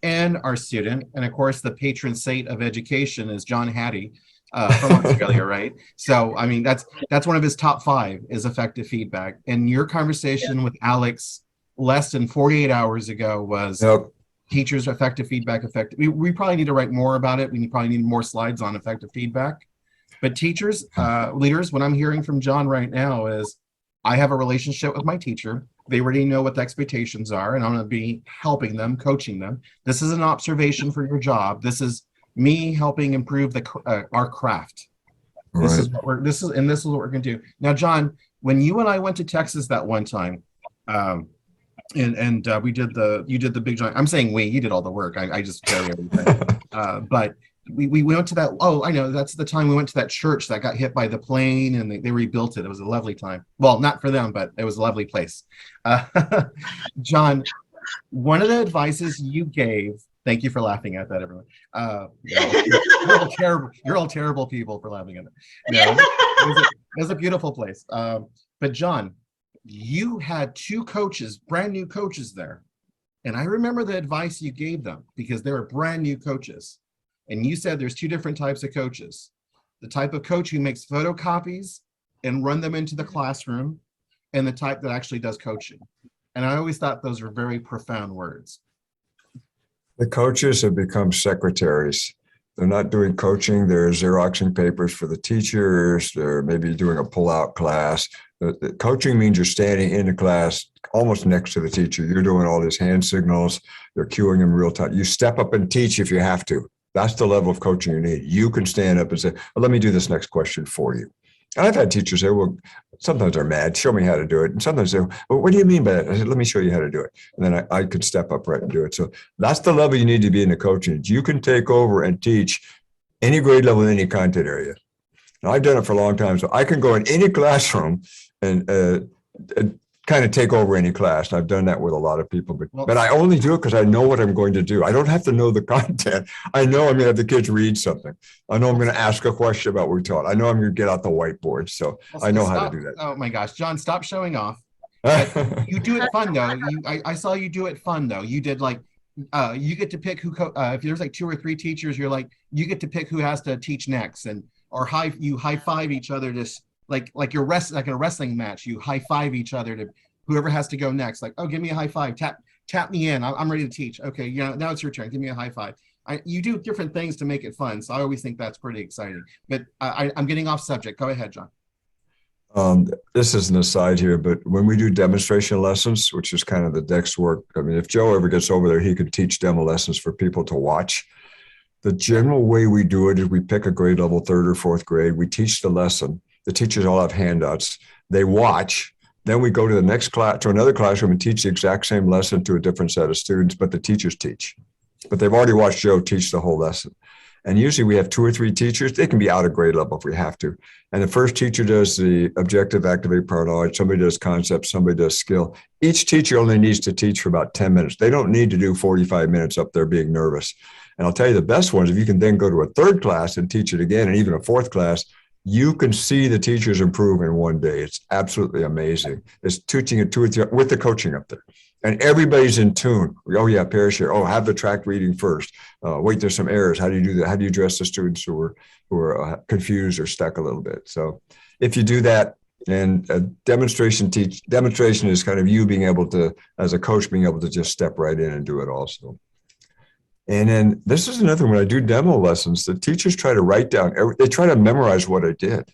and our student. And of course, the patron saint of education is John Hattie. From Australia, right? So, I mean, that's one of his top 5 is effective feedback. And your conversation with Alex less than 48 hours ago was teachers effective feedback. We probably need to write more about it. We probably need more slides on effective feedback. But teachers, leaders, what I'm hearing from John right now is I have a relationship with my teacher. They already know what the expectations are, and I'm going to be helping them, coaching them. This is an observation for your job. This is me helping improve our craft. This is what we're going to do. Now, John, when you and I went to Texas that one time, and you did the big giant. I'm saying you did all the work. I just carry everything. But we went to that. Oh, I know. That's the time we went to that church that got hit by the plane, and they rebuilt it. It was a lovely time. Well, not for them, but it was a lovely place. John, one of the advices you gave. Thank you for laughing at that, everyone. You're all terrible people for laughing at it. No, it was a beautiful place. But John, you had 2 coaches, brand new coaches there. And I remember the advice you gave them because they were brand new coaches. And you said there's 2 different types of coaches. The type of coach who makes photocopies and run them into the classroom, and the type that actually does coaching. And I always thought those were very profound words. The coaches have become secretaries. They're not doing coaching. They're Xeroxing papers for the teachers. They're maybe doing a pull-out class. The coaching means you're standing in the class almost next to the teacher. You're doing all these hand signals. They're cueing them real time. You step up and teach if you have to. That's the level of coaching you need. You can stand up and say, well, let me do this next question for you. And I've had teachers say, well, sometimes they're mad, show me how to do it. And sometimes they say, well, what do you mean by that? I said, let me show you how to do it. And then I could step up right and do it. So that's the level you need to be in the coaching. You can take over and teach any grade level in any content area. Now, I've done it for a long time, so I can go in any classroom and kind of take over any class. I've done that with a lot of people, but I only do it because I know what I'm going to do. I don't have to know the content. I know I'm going to have the kids read something. I know I'm going to ask a question about what we taught. I know I'm going to get out the whiteboard. So I know how to do that. Oh my gosh, John, stop showing off. You do it fun though. I saw you do it fun though. You did like, you get to pick who, if there's like 2 or 3 teachers, you're like, you get to pick who has to teach next, and or you high five each other, just like you're like a wrestling match. You high five each other to whoever has to go next. Like, oh, give me a high five, tap me in. I'm ready to teach. Okay, now it's your turn. Give me a high five. You do different things to make it fun. So I always think that's pretty exciting. But I'm getting off subject. Go ahead, John. This is an aside here, but when we do demonstration lessons, which is kind of the next work, I mean, if Joe ever gets over there, he could teach demo lessons for people to watch. The general way we do it is we pick a grade level, 3rd or 4th grade. We teach the lesson. The teachers all have handouts. They watch. Then we go to the next class, to another classroom, and teach the exact same lesson to a different set of students, but the teachers teach. But they've already watched Joe teach the whole lesson. And usually we have 2 or 3 teachers. They can be out of grade level if we have to. And the first teacher does the objective, activate, prior knowledge. Somebody does concept, somebody does skill. Each teacher only needs to teach for about 10 minutes. They don't need to do 45 minutes up there being nervous. And I'll tell you the best ones, if you can then go to a 3rd class and teach it again, and even a 4th class, you can see the teachers improve in one day. It's absolutely amazing. It's teaching it 2 or 3 with the coaching up there. And everybody's in tune. Oh yeah, pair share. Oh, have the track reading first. Wait, there's some errors. How do you do that? How do you address the students who are confused or stuck a little bit? So if you do that, and a demonstration is kind of you being able to, as a coach, being able to just step right in and do it also. And then this is another one. When I do demo lessons, the teachers try to write down, they try to memorize what I did.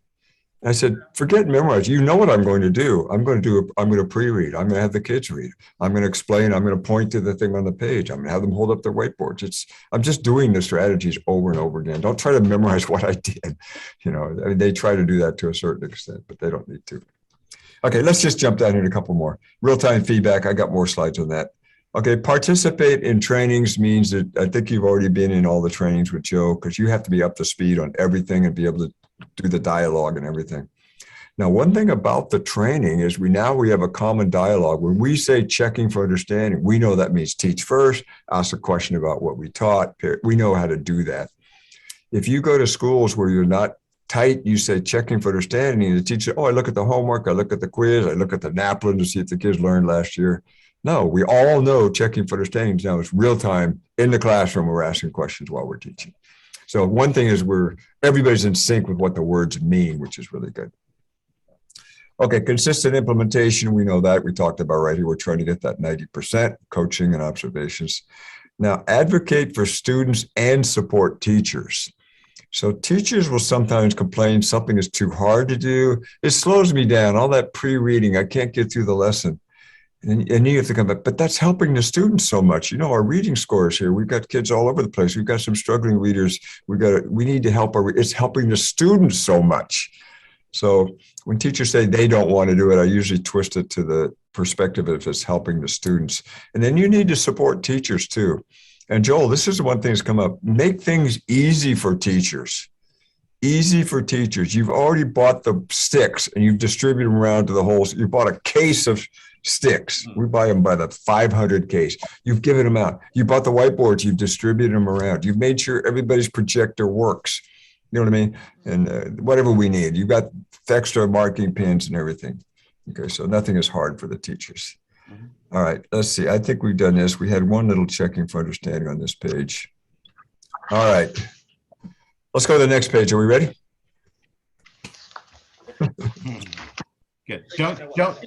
I said, forget memorize. You know what I'm going to do. I'm going to pre-read. I'm going to have the kids read. I'm going to explain. I'm going to point to the thing on the page. I'm going to have them hold up their whiteboards. I'm just doing the strategies over and over again. Don't try to memorize what I did. I mean, they try to do that to a certain extent, but they don't need to. Okay, let's just jump down here to a couple more. Real-time feedback. I got more slides on that. Okay, participate in trainings means that I think you've already been in all the trainings with Joe, because you have to be up to speed on everything and be able to do the dialogue and everything. Now, one thing about the training is we have a common dialogue. When we say checking for understanding, we know that means teach first, ask a question about what we taught. We know how to do that. If you go to schools where you're not tight, you say checking for understanding, and the teacher, oh, I look at the homework, I look at the quiz, I look at the NAPLAN to see if the kids learned last year. No, we all know checking for understanding now is real time in the classroom. We're asking questions while we're teaching. So one thing is everybody's in sync with what the words mean, which is really good. Okay, consistent implementation. We know that we talked about right here. We're trying to get that 90% coaching and observations. Now, advocate for students and support teachers. So teachers will sometimes complain something is too hard to do. It slows me down. All that pre-reading, I can't get through the lesson. And you have to come back, but that's helping the students so much. Our reading scores here, we've got kids all over the place. We've got some struggling readers. We need to help. It's helping the students so much. So when teachers say they don't want to do it, I usually twist it to the perspective of it's helping the students. And then you need to support teachers too. And Joel, this is one thing that's come up. Make things easy for teachers. Easy for teachers. You've already bought the sticks and you've distributed them around to the whole. You bought a case of sticks. We buy them by the 500 case. You've given them out. You bought the whiteboards. You've distributed them around. You've made sure everybody's projector works. You know what I mean? And whatever we need. You've got extra marking pins and everything. Okay, so nothing is hard for the teachers. All right, let's see. I think we've done this. We had one little checking for understanding on this page. All right. Let's go to the next page. Are we ready? Good.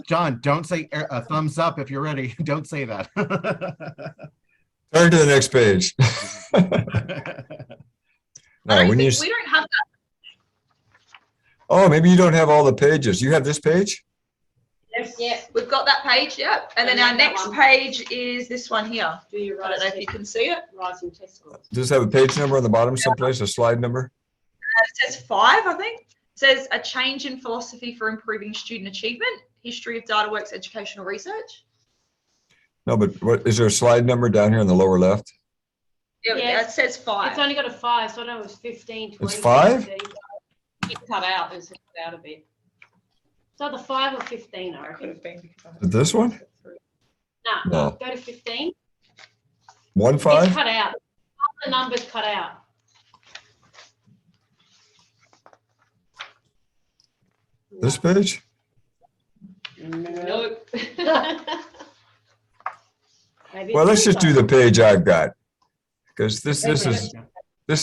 John, don't say a thumbs up if you're ready. Don't say that. Turn to the next page. No, we don't have that. Oh, maybe you don't have all the pages. You have this page? Yes. Yeah, we've got that page, yeah. And then our next page is this one here. I don't know if you can see it. Rising test scores. Does it have a page number on the bottom someplace, a slide number? It says 5, I think. says a change in philosophy for improving student achievement, history of DataWORKS educational research. No, but what is there a slide number down here in the lower left? It says 5. It's only got a 5, so I know it was 15, 20. It's 5? 30. It cut out. It's cut out a bit. So the 5 or 15, I reckon. This one? No, No. go to 15. 1 It's 5? cut out. All the numbers cut out. This page? Nope. Maybe Well, it's let's just do 25. the page I've got. Because this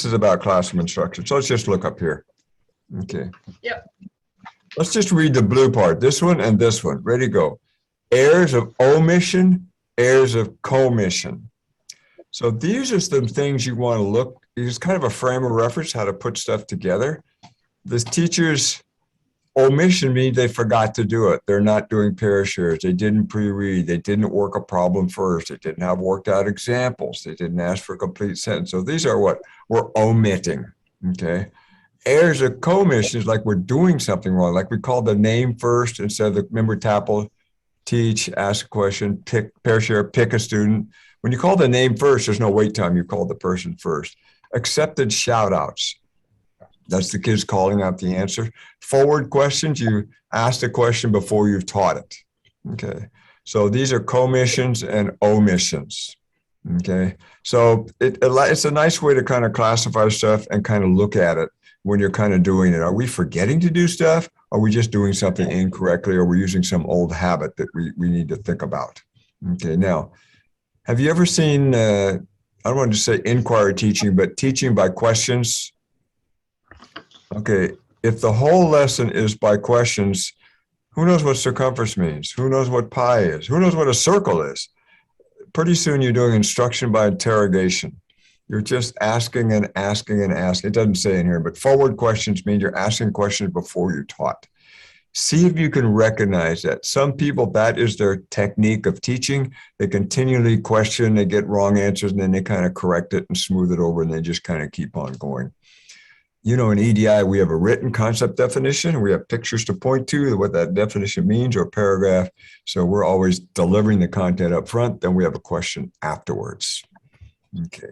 is about classroom instruction. So let's just look up here. Okay. Yep. Let's just read the blue part, this one and this one. Ready, go. Errors of omission, errors of commission. So these are some things you want to look, it's kind of a frame of reference, how to put stuff together. This teacher's omission means they forgot to do it. They're not doing pair shares. They didn't pre-read. They didn't work a problem first. They didn't have worked out examples. They didn't ask for a complete sentence. So these are what we're omitting, okay? Errors of commission is like we're doing something wrong. Like we call the name first instead of the, remember TAPL, teach, ask a question, pick, pair share, pick a student. When you call the name first, there's no wait time. You call the person first. Accepted shout outs. That's the kids calling out the answer. Forward questions, you ask the question before you've taught it. Okay. So these are commissions and omissions. Okay. So it's a nice way to kind of classify stuff and kind of look at it when you're kind of doing it. Are we forgetting to do stuff? Are we just doing something incorrectly? Or are we using some old habit that we need to think about? Okay. Now, have you ever seen, I don't want to say inquiry teaching, but teaching by questions? Okay, if the whole lesson is by questions, who knows what circumference means? Who knows what pi is? Who knows what a circle is? Pretty soon you're doing instruction by interrogation. You're just asking and asking and asking. It doesn't say in here, but forward questions mean you're asking questions before you're taught. See if you can recognize that. Some people, that is their technique of teaching. They continually question, they get wrong answers, and then they kind of correct it and smooth it over, and they just kind of keep on going. You know, in EDI, we have a written concept definition. We have pictures to point to what that definition means or paragraph. So we're always delivering the content up front. Then we have a question afterwards. Okay.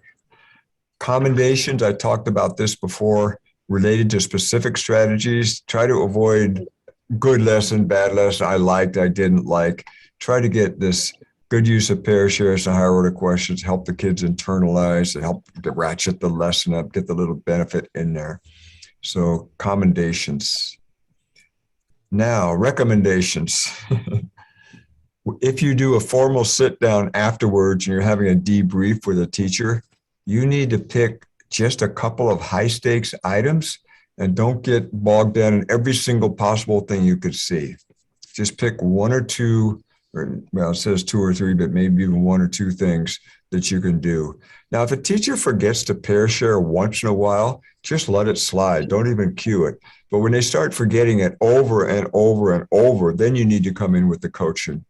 Commendations, I talked about this before, related to specific strategies. Try to avoid good lesson, bad lesson, I liked, I didn't like. Try to get this good use of pair shares and higher order questions, help the kids internalize, and help to ratchet the lesson up, get the little benefit in there. So commendations. Now, recommendations. If you do a formal sit down afterwards and you're having a debrief with a teacher, you need to pick just a couple of high stakes items and don't get bogged down in every single possible thing you could see. Just pick one or two, or well, it says 2 or 3, but maybe even 1 or 2 things that you can do. Now, if a teacher forgets to pair share once in a while, just let it slide. Don't even cue it. But when they start forgetting it over and over and over, then you need to come in with the coaching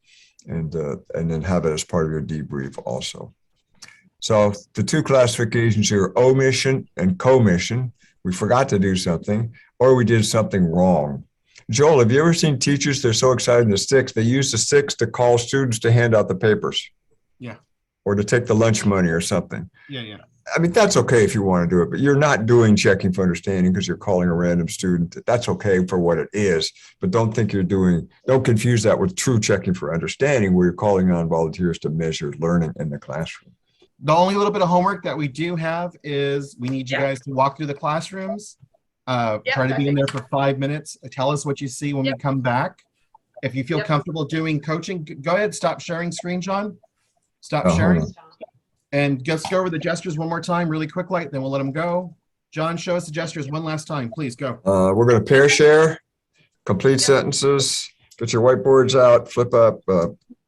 and then have it as part of your debrief also. So the 2 classifications here, omission and commission. We forgot to do something, or we did something wrong. Joel, have you ever seen teachers, they're so excited in the sticks, they use the sticks to call students to hand out the papers? Yeah. Or to take the lunch money or something. Yeah. I mean, that's okay if you want to do it, but you're not doing checking for understanding because you're calling a random student. That's okay for what it is, but don't confuse that with true checking for understanding where you're calling on volunteers to measure learning in the classroom. The only little bit of homework that we do have is we need you guys to walk through the classrooms. Try to be in there for 5 minutes. Tell us what you see when we come back. If you feel comfortable doing coaching, go ahead, stop sharing screen, John. Stop sharing. And just go over the gestures one more time really quickly, then we'll let them go. John, show us the gestures one last time. Please go. We're going to pair share, complete sentences, get your whiteboards out, flip up,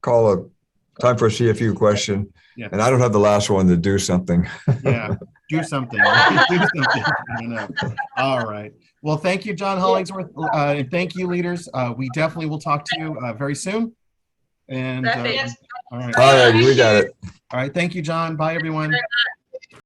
call a time for a CFU question. Yeah. And I don't have the last one to do something. Yeah, do something. Do something. I know. All right. Well, thank you, John Hollingsworth. And thank you, leaders. We definitely will talk to you very soon. And all right. All right, we got it. All right. Thank you, John. Bye, everyone.